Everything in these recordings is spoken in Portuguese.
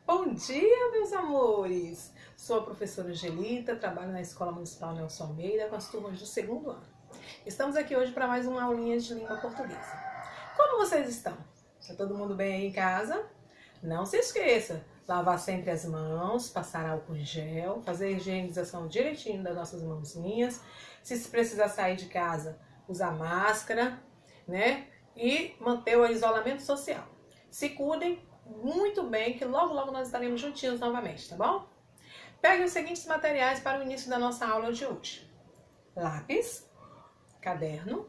Bom dia, meus amores! Sou a professora Angelita, trabalho na Escola Municipal Nelson Almeida com as turmas do segundo ano. Estamos aqui hoje para mais uma aulinha de língua portuguesa. Como vocês estão? Está todo mundo bem aí em casa? Não se esqueça, lavar sempre as mãos, passar álcool em gel, fazer a higienização direitinho das nossas mãozinhas. Se precisar sair de casa, usar máscara, né? E manter o isolamento social. Se cuidem muito bem, que logo nós estaremos juntinhos novamente, tá bom? Pegue os seguintes materiais para o início da nossa aula de hoje: lápis, caderno,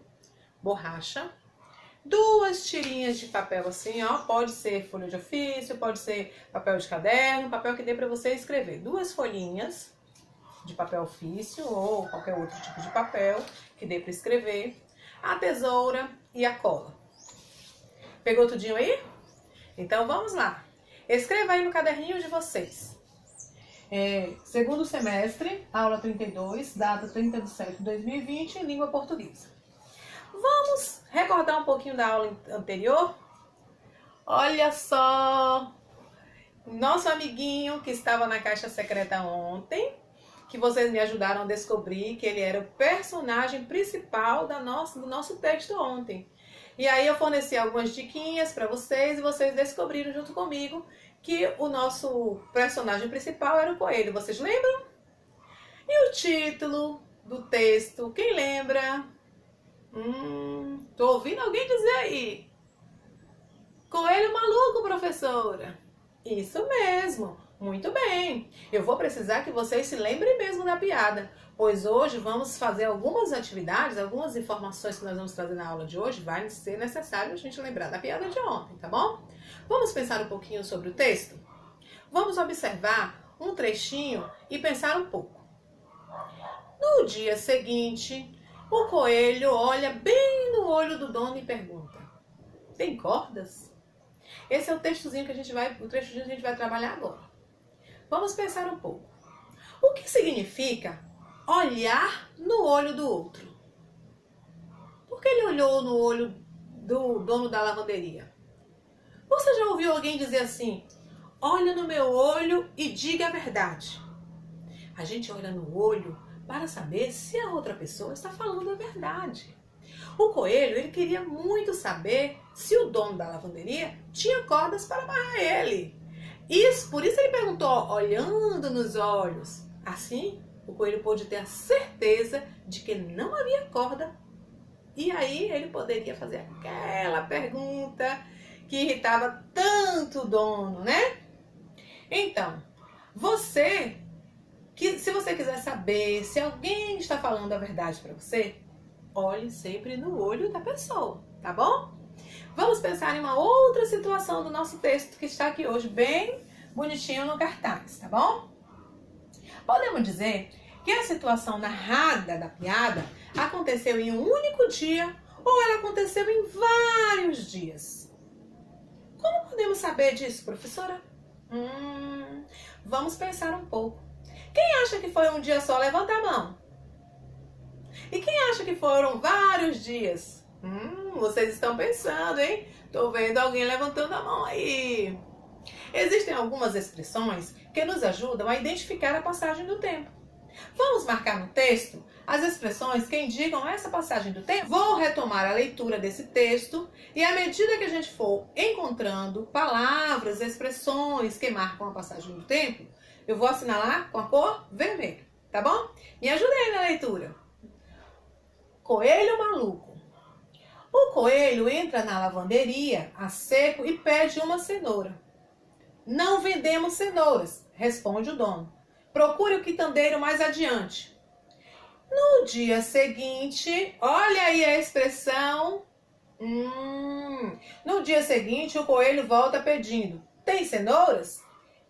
borracha, 2 tirinhas de papel assim, ó, pode ser folha de ofício, pode ser papel de caderno, papel que dê para você escrever, 2 folhinhas de papel ofício ou qualquer outro tipo de papel que dê para escrever, a tesoura e a cola. Pegou tudinho aí? Então vamos lá. Escreva aí no caderninho de vocês. Segundo semestre, aula 32, data 30/7/2020, língua portuguesa. Vamos recordar um pouquinho da aula anterior? Olha só, nosso amiguinho que estava na caixa secreta ontem, que vocês me ajudaram a descobrir que ele era o personagem principal do nosso texto ontem. E aí eu forneci algumas diquinhas para vocês e vocês descobriram junto comigo que o nosso personagem principal era o coelho. Vocês lembram? E o título do texto, quem lembra? Tô ouvindo alguém dizer aí. Coelho maluco, professora. Isso mesmo. Muito bem. Eu vou precisar que vocês se lembrem mesmo da piada, pois hoje vamos fazer algumas atividades, algumas informações que nós vamos trazer na aula de hoje. Vai ser necessário a gente lembrar da piada de ontem, tá bom? Vamos pensar um pouquinho sobre o texto? Vamos observar um trechinho e pensar um pouco. No dia seguinte, o coelho olha bem no olho do dono e pergunta: tem cordas? Esse é o trechozinho que a gente vai trabalhar agora. Vamos pensar um pouco. O que significa olhar no olho do outro? Por que ele olhou no olho do dono da lavanderia? Você já ouviu alguém dizer assim: olha no meu olho e diga a verdade? A gente olha no olho para saber se a outra pessoa está falando a verdade. O coelho, ele queria muito saber se o dono da lavanderia tinha cordas para amarrar ele. Por isso ele perguntou, olhando nos olhos. Assim, o coelho pôde ter a certeza de que não havia corda. E aí ele poderia fazer aquela pergunta que irritava tanto o dono, né? Então, se você quiser saber se alguém está falando a verdade para você, olhe sempre no olho da pessoa, tá bom? Vamos pensar em uma outra situação do nosso texto que está aqui hoje, bem bonitinho no cartaz, tá bom? Podemos dizer que a situação narrada da piada aconteceu em um único dia ou ela aconteceu em vários dias? Como podemos saber disso, professora? Vamos pensar um pouco. Quem acha que foi um dia só? Levanta a mão. E quem acha que foram vários dias? Vocês estão pensando, hein? Tô vendo alguém levantando a mão aí. Existem algumas expressões que nos ajudam a identificar a passagem do tempo. Vamos marcar no texto as expressões que indicam essa passagem do tempo? Vou retomar a leitura desse texto e à medida que a gente for encontrando palavras, expressões que marcam a passagem do tempo, eu vou assinalar com a cor vermelha, tá bom? Me ajude aí na leitura. Coelho maluco. O coelho entra na lavanderia a seco e pede uma cenoura. Não vendemos cenouras, responde o dono. Procure o quitandeiro mais adiante. No dia seguinte, olha aí a expressão. No dia seguinte, o coelho volta pedindo: tem cenouras?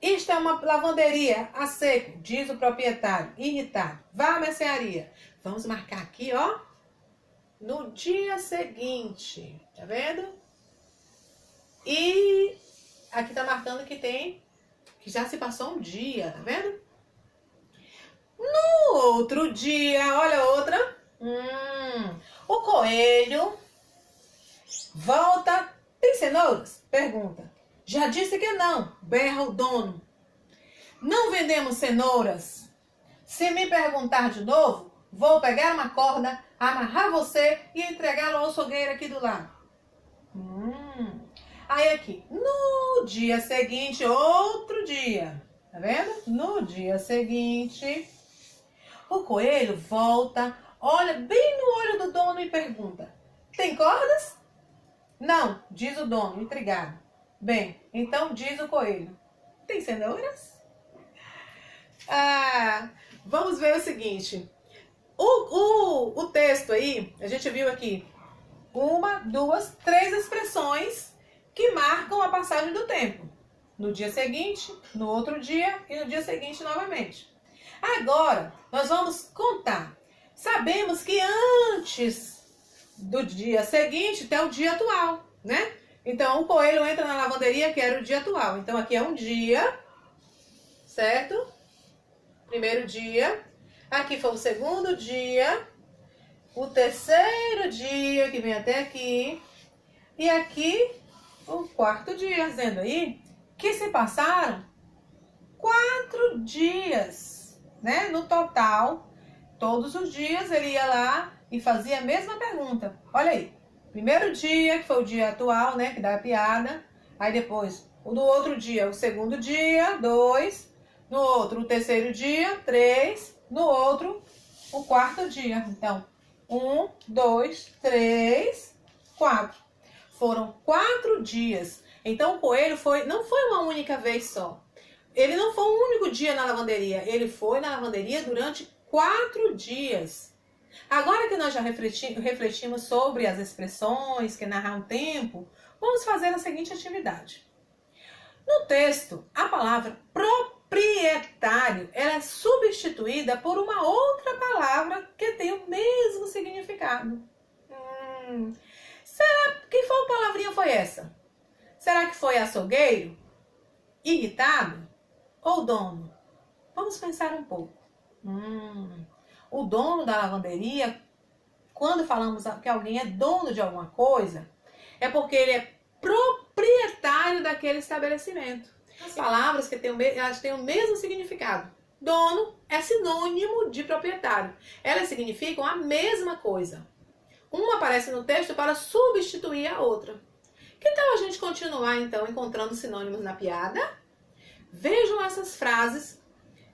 Isto é uma lavanderia a seco, diz o proprietário, irritado. Vá à mercearia. Vamos marcar aqui, ó. No dia seguinte, tá vendo? E aqui tá marcando que já se passou um dia, tá vendo? No outro dia, olha outra. O coelho volta. Tem cenouras? Pergunta. Já disse que não, berra o dono. Não vendemos cenouras. Se me perguntar de novo, vou pegar uma corda, amarrar você e entregá-lo ao açougueiro aqui do lado. Aí aqui, no dia seguinte, outro dia, tá vendo? No dia seguinte, o coelho volta, olha bem no olho do dono e pergunta: tem cordas? Não, diz o dono, intrigado. Bem, então diz o coelho: tem cenouras? Vamos ver o seguinte. O texto aí, a gente viu aqui 1, 2, 3 expressões que marcam a passagem do tempo. No dia seguinte, no outro dia e no dia seguinte novamente. Agora, nós vamos contar. Sabemos que antes do dia seguinte tem o dia atual, né? Então, o coelho entra na lavanderia, que era o dia atual. Então, aqui é um dia, certo? Primeiro dia. Aqui foi o segundo dia. O terceiro dia, que vem até aqui. E aqui, o quarto dia, dizendo aí que se passaram 4 dias, né? No total, todos os dias ele ia lá e fazia a mesma pergunta. Olha aí, primeiro dia, que foi o dia atual, né? Que dá a piada. Aí depois, o do outro dia, o segundo dia, 2. No outro, o terceiro dia, 3. No outro, o quarto dia. Então, 1, 2, 3, 4. Foram 4 dias. Então, o coelho não foi uma única vez só. Ele não foi um único dia na lavanderia. Ele foi na lavanderia durante 4 dias. Agora que nós já refletimos sobre as expressões que narram o tempo, vamos fazer a seguinte atividade. No texto, a palavra proprietário ela é substituída por uma outra palavra que tem o mesmo significado. Que palavrinha foi essa? Será que foi açougueiro? Irritado? Ou dono? Vamos pensar um pouco. O dono da lavanderia, quando falamos que alguém é dono de alguma coisa, é porque ele é proprietário daquele estabelecimento. As palavras que elas têm o mesmo significado. Dono é sinônimo de proprietário. Elas significam a mesma coisa. Uma aparece no texto para substituir a outra. Que tal a gente continuar, então, encontrando sinônimos na piada? Vejam essas frases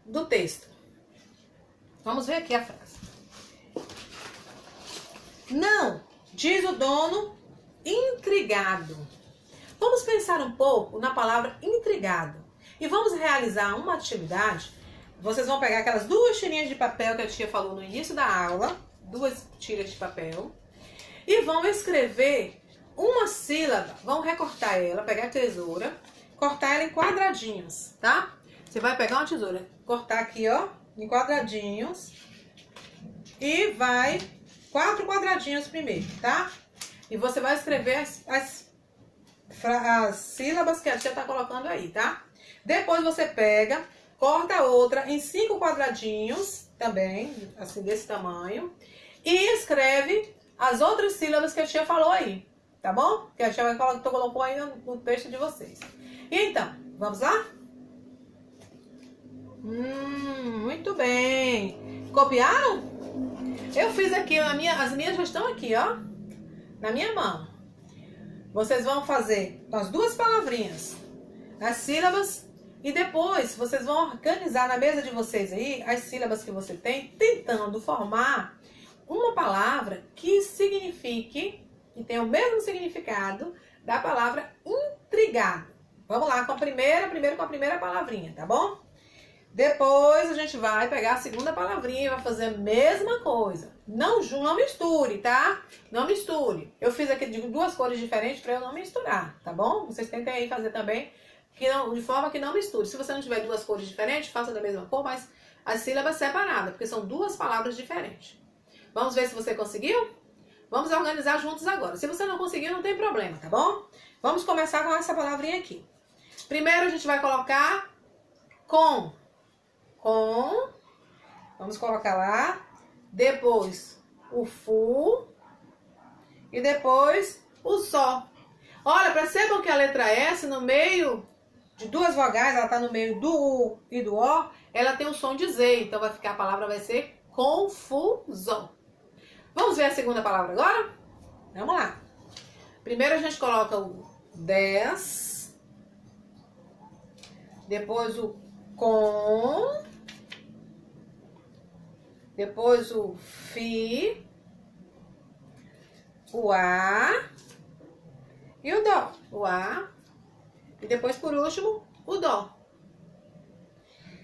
do texto. Vamos ver aqui a frase. Não, diz o dono, intrigado. Vamos pensar um pouco na palavra intrigado. E vamos realizar uma atividade. Vocês vão pegar aquelas 2 tirinhas de papel que a tia falou no início da aula. 2 tiras de papel. E vão escrever uma sílaba. Vão recortar ela, pegar a tesoura, cortar ela em quadradinhos, tá? Você vai pegar uma tesoura, cortar aqui, ó, em quadradinhos. E vai 4 quadradinhos primeiro, tá? E você vai escrever as sílabas que a tia tá colocando aí, tá? Depois você pega, corta outra em 5 quadradinhos, também, assim, desse tamanho. E escreve as outras sílabas que a tia falou aí, tá bom? Que a tia colocou aí no texto de vocês. E então, vamos lá? Muito bem. Copiaram? Eu fiz aqui, as minhas já estão aqui, ó, na minha mão. Vocês vão fazer as 2 palavrinhas, as sílabas, e depois vocês vão organizar na mesa de vocês aí as sílabas que você tem, tentando formar uma palavra que signifique, que tenha o mesmo significado da palavra intrigado. Vamos lá, primeiro com a primeira palavrinha, tá bom? Depois a gente vai pegar a segunda palavrinha e vai fazer a mesma coisa. Não misture, tá? Não misture. Eu fiz aqui de 2 cores diferentes para eu não misturar, tá bom? Vocês tentem aí fazer também de forma que não misture. Se você não tiver 2 cores diferentes, faça da mesma cor, mas as sílabas separadas, porque são 2 palavras diferentes. Vamos ver se você conseguiu? Vamos organizar juntos agora. Se você não conseguiu, não tem problema, tá bom? Vamos começar com essa palavrinha aqui. Primeiro a gente vai colocar com. Vamos colocar lá. Depois o fu. E depois o só. Olha, percebam que a letra S no meio de duas vogais, ela está no meio do U e do O, ela tem o som de Z, então a palavra vai ser confuso. Vamos ver a segunda palavra agora? Vamos lá. Primeiro a gente coloca o des, depois o com, depois o fi, o a e o dó. O a e depois por último o dó.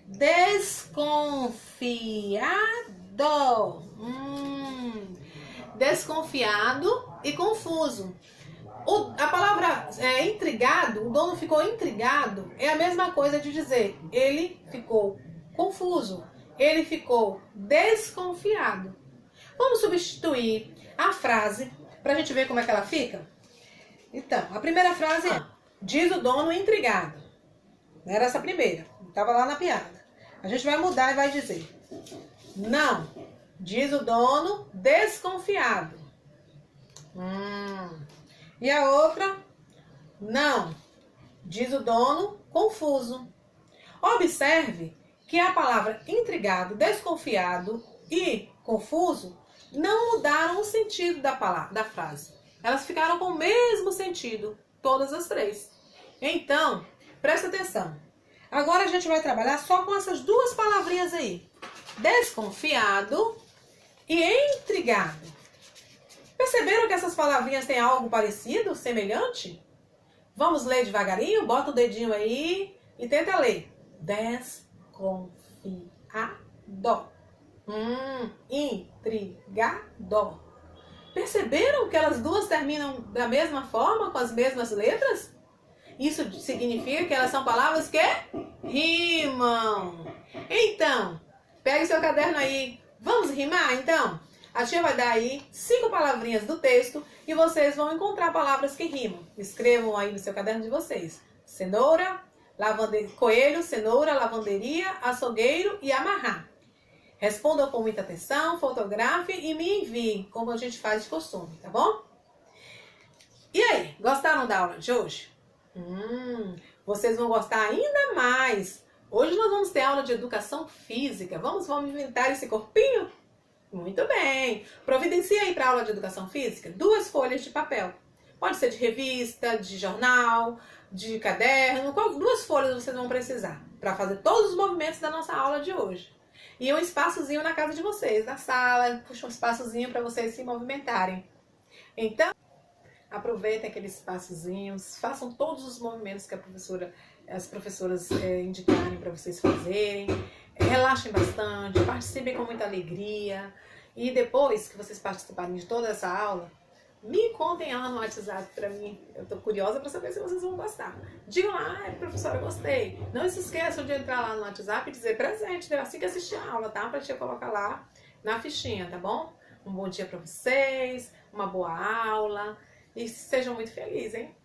Desconfiado. Desconfiado e confuso. A palavra intrigado, o dono ficou intrigado, é a mesma coisa de dizer ele ficou confuso, ele ficou desconfiado. Vamos substituir a frase para a gente ver como é que ela fica? Então, a primeira frase é: diz o dono intrigado. Não era essa a primeira, estava lá na piada. A gente vai mudar e vai dizer: não, diz o dono desconfiado. E a outra: não, diz o dono confuso. Observe que a palavra intrigado, desconfiado e confuso não mudaram o sentido da frase. Elas ficaram com o mesmo sentido, todas as três. Então, presta atenção. Agora a gente vai trabalhar só com essas duas palavrinhas aí. Desconfiado e intrigado. Perceberam que essas palavrinhas têm algo parecido, semelhante? Vamos ler devagarinho? Bota o dedinho aí e tenta ler. Desconfiado. Intrigado. Perceberam que elas duas terminam da mesma forma, com as mesmas letras? Isso significa que elas são palavras que rimam. Então, pegue seu caderno aí. Vamos rimar, então? A tia vai dar aí 5 palavrinhas do texto e vocês vão encontrar palavras que rimam. Escrevam aí no seu caderno de vocês. Cenoura, coelho, cenoura, lavanderia, açougueiro e amarrar. Respondam com muita atenção, fotografem e me enviem, como a gente faz de costume, tá bom? E aí, gostaram da aula de hoje? Vocês vão gostar ainda mais. Hoje nós vamos ter aula de educação física. Vamos movimentar esse corpinho? Muito bem. Providencie aí para a aula de educação física 2 folhas de papel. Pode ser de revista, de jornal, de caderno. 2 folhas vocês vão precisar para fazer todos os movimentos da nossa aula de hoje. E um espaçozinho na casa de vocês, na sala. Puxa um espaçozinho para vocês se movimentarem. Então, aproveitem aqueles espaçozinhos, façam todos os movimentos que as professoras indicarem para vocês fazerem. Relaxem bastante, participem com muita alegria. E depois que vocês participarem de toda essa aula, me contem lá no WhatsApp para mim. Eu tô curiosa para saber se vocês vão gostar. Digam lá, professora, eu gostei. Não se esqueçam de entrar lá no WhatsApp e dizer presente, assim que assistir a aula, tá? Pra tia colocar lá na fichinha, tá bom? Um bom dia para vocês, uma boa aula e sejam muito felizes, hein?